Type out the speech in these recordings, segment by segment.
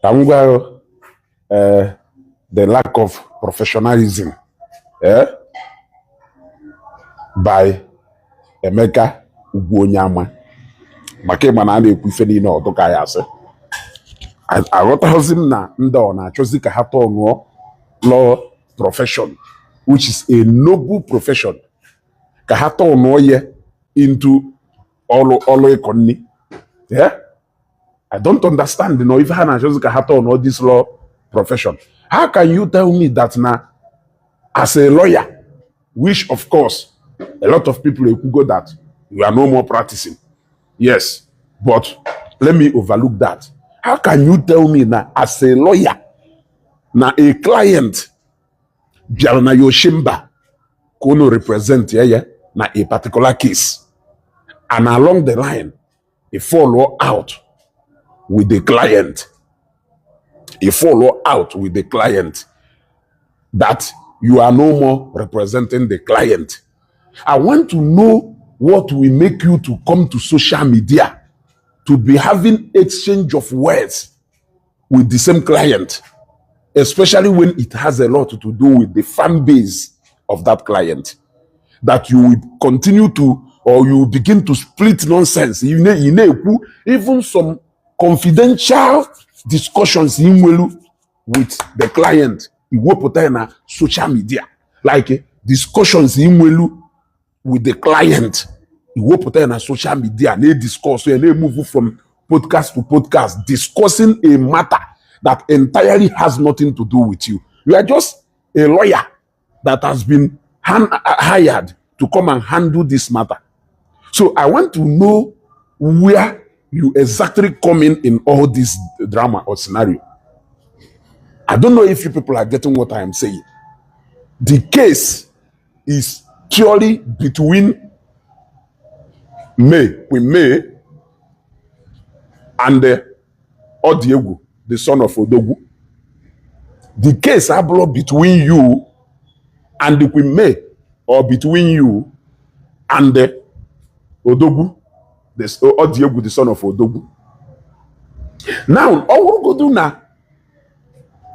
Well, the lack of professionalism by Emeka Ugwuonye. Maka ịma na a na-ekwu ife niile ọdụ ka ya asị. Aghọtaghịzi m na ndị ọ na-achọzi ka ha tọnụọ law profession, which is a noble profession, ka ha tọnụọ ya into ọlụ ịkọ nri. I don't understand, if ha na-achọzi ka ha tọnụọ this law profession. How can you tell me that now, as a lawyer, which of course a lot of people go that you are no more practicing? Yes, but let me overlook that. How can you tell me now, as a lawyer, now a client, Bialna Yoshimba, kono represent na a particular case, and along the line, a follow out with the client, that you are no more representing the client. I want to know what will make you to come to social media to be having exchange of words with the same client, especially when it has a lot to do with the fan base of that client, that you will continue to, or you begin to split nonsense. Even some confidential discussions with the client, you will put in social media, like discussions with the client, you will put in social media, and they discuss, and they move from podcast to podcast, discussing a matter that entirely has nothing to do with you. You are just a lawyer that has been hired to come and handle this matter. So I want to know where you exactly come in all this drama or scenario. I don't know if you people are getting what I am saying. The case is purely between Queen May, and Odiegu, the son of Odogu. The case is between you and the Queen May, or between you and the Odogu, Odiegu, the son of Odogu. Now, all we go do now,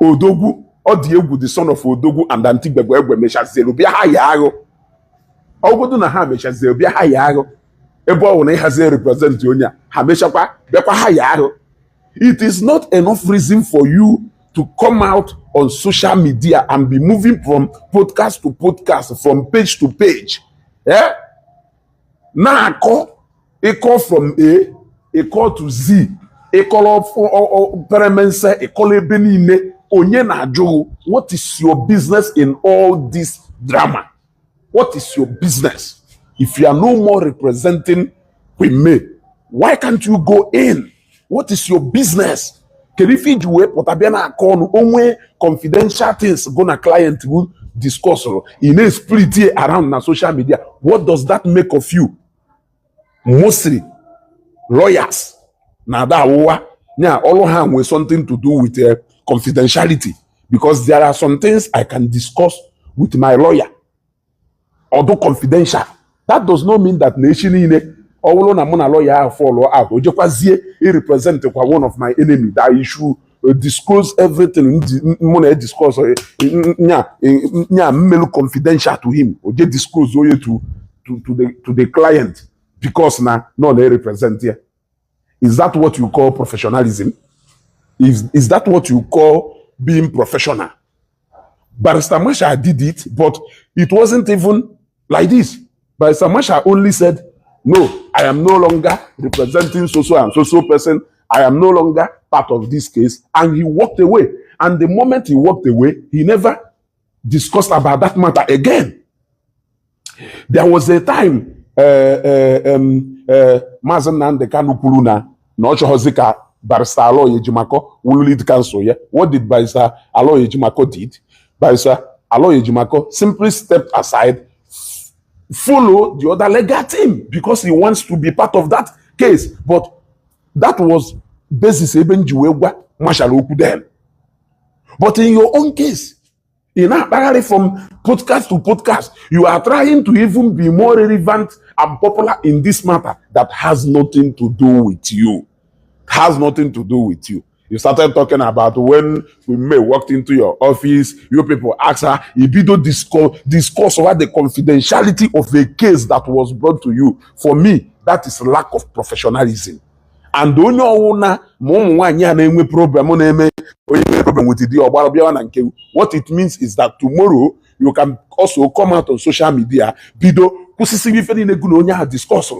Odogu, Odiegu, the son of Odogu, and Antigbegwe Mesha Zelubia Hayago. All we go do now, Mesha Zelubia Hayago. It is not enough reason for you to come out on social media and be moving from podcast to podcast, from page to page. Now a call from a call to Z, a call of Peremense, a call Benine, Onyena Joe. What is your business in all this drama? What is your business? If you are no more representing Queen May, why can't you go in? What is your business? Can you feed you what only confidential things gonna client will discuss in a split around na social media? What does that make of you? Mostly lawyers. Now that all hand with something to do with confidentiality, because there are some things I can discuss with my lawyer, although confidential. That does not mean that nation in all on a lawyer follow out. Or he represent one of my enemy that you should disclose everything. Money discuss confidential to him, or get disclose to the client, because now no they represent here. Is that what you call professionalism? Is that what you call being professional? Barrister Masha did it, but it wasn't even like this. But Samasha only said, no, I am no longer representing so and so person. I am no longer part of this case. And he walked away. And the moment he walked away, he never discussed about that matter again. There was a time, Mazen Nande Kanupuruna, Nocho Hozika, Barrister Aloy Ejimako, will lead counsel. Yeah? What did Barrister Aloy Ejimako did? Barrister Aloy Ejimako simply stepped aside, follow the other legal team, because he wants to be part of that case. But that was basis even Juwegwa Mashaloku. But in your own case, apparently from podcast to podcast, you are trying to even be more relevant and popular in this matter that has nothing to do with you. Has nothing to do with you. You started talking about when we may walked into your office, you people asked her, Ibido discuss about the confidentiality of a case that was brought to you. For me, that is lack of professionalism. And onye ọwụna ma ụmụ nwaanyị a na-enwe problem with the what it means is that tomorrow you can also come out on social media bido kwụsịsị ife niile gụ na onye ha discuss.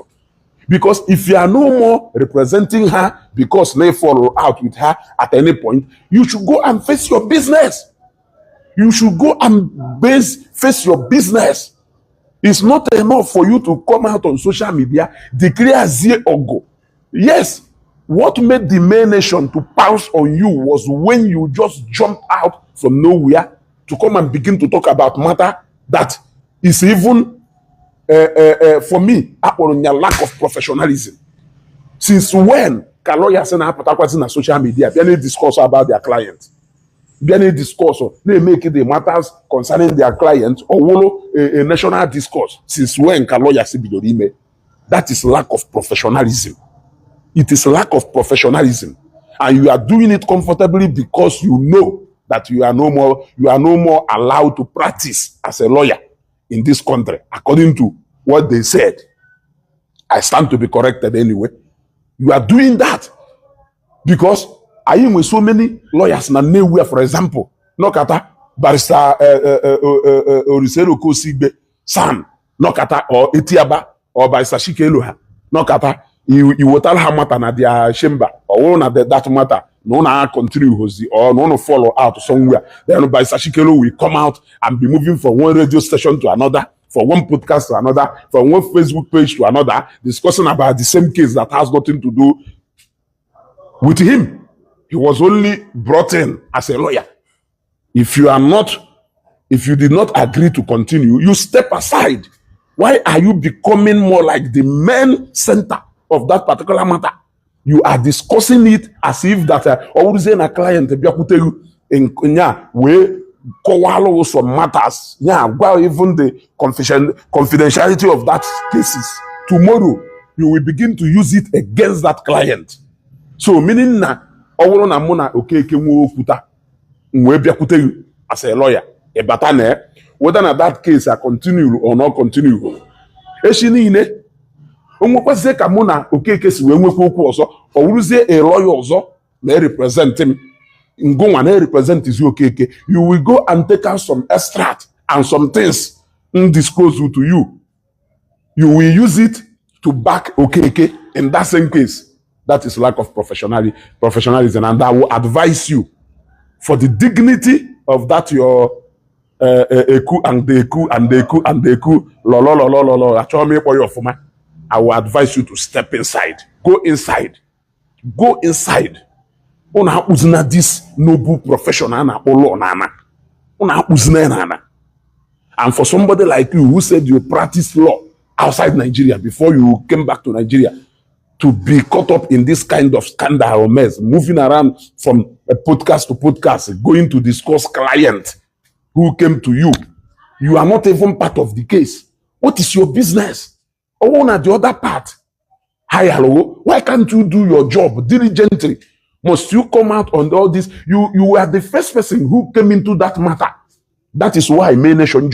Because if you are no more representing her because they follow out with her at any point, you should go and face your business. You should go and face your business. It's not enough for you to come out on social media, declare zero or go. Yes, what made the main nation to pounce on you was when you just jumped out from nowhere to come and begin to talk about matter that is even for me, lack of professionalism. Since when can lawyers in social media be discuss about their clients? Be discuss they make the matters concerning their clients or a national discourse. Since when can lawyers be your email? That is lack of professionalism. It is lack of professionalism, and you are doing it comfortably because you know that you are no more allowed to practice as a lawyer in this country, according to what they said. I stand to be corrected anyway. You are doing that because I am with so many lawyers na nowhere, for example, Nokata, Barrister Orisero Kosigbe, San, Nokata, or Etiaba, or Barrister Shikeloha, Nokata, you will tell her matter na their chamber, or one at that matter, no na continue or no follow out somewhere. Then Barrister Shikelo will come out and be moving from one radio station to another, from one podcast to another, from one Facebook page to another, discussing about the same case that has nothing to do with him. He was only brought in as a lawyer. If you did not agree to continue, you step aside. Why are you becoming more like the main center of that particular matter? You are discussing it as if that always a client in way some matters. Yeah, well, even the confidentiality of that cases. Tomorrow, you will begin to use it against that client. So meaning na ọwụrụ na mụ na Okeke nwe okwuta mwe bịakwute you as a lawyer ebata na whether na that case a continue or not continue echi niile onwekwazie ka mụ na Okeke si wee nwekwa okwu ọzọ ọwụrụzie a lawyer ọzọ na represent him ngụnwa na represent izu Okeke, you will go and take out some extract and some things undisclosed to you. You will use it to back Okeke in that same case. That is lack of professionalism, and I will advise you for the dignity of that your eku and the eku and the eku and the eku lo. I will advise you to step inside. Go inside. Go inside. Una uzna this noble professional na olo nana. Una uzna nana. And for somebody like you who said you practice law outside Nigeria before you came back to Nigeria, to be caught up in this kind of scandal or mess, moving around from a podcast to podcast, going to discuss clients who came to you. You are not even part of the case. What is your business? Oh, on the other part. Hi, hello. Why can't you do your job diligently? Must you come out on all this? You were the first person who came into that matter. That is why main nation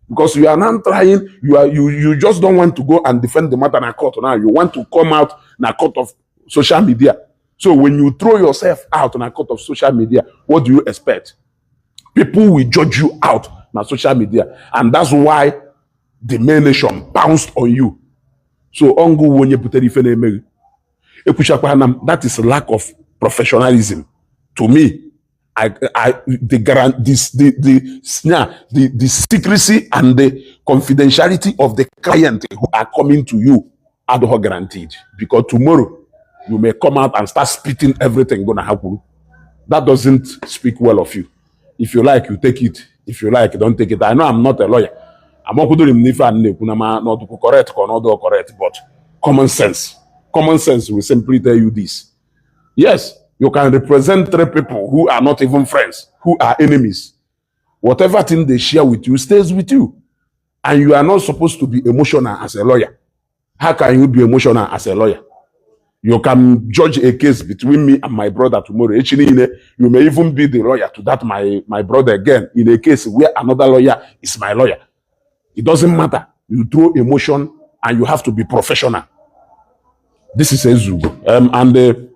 because you are now trying, you just don't want to go and defend the matter in a court now. You want to come out in a court of social media. So when you throw yourself out in a court of social media, what do you expect? People will judge you out on social media. And that's why the main nation pounced on you. So that is lack of professionalism. To me, the secrecy and the confidentiality of the client who are coming to you are not guaranteed, because tomorrow you may come out and start spitting everything gonna happen. That doesn't speak well of you. If you like, you take it. If you like, don't take it. I know I'm not a lawyer. I'm not correct or not correct, but common sense will simply tell you this. Yes, you can represent three people who are not even friends, who are enemies. Whatever thing they share with you stays with you. And you are not supposed to be emotional as a lawyer. How can you be emotional as a lawyer? You can judge a case between me and my brother tomorrow. You may even be the lawyer to that my brother again in a case where another lawyer is my lawyer. It doesn't matter. You throw emotion and you have to be professional. This is Ezu. And the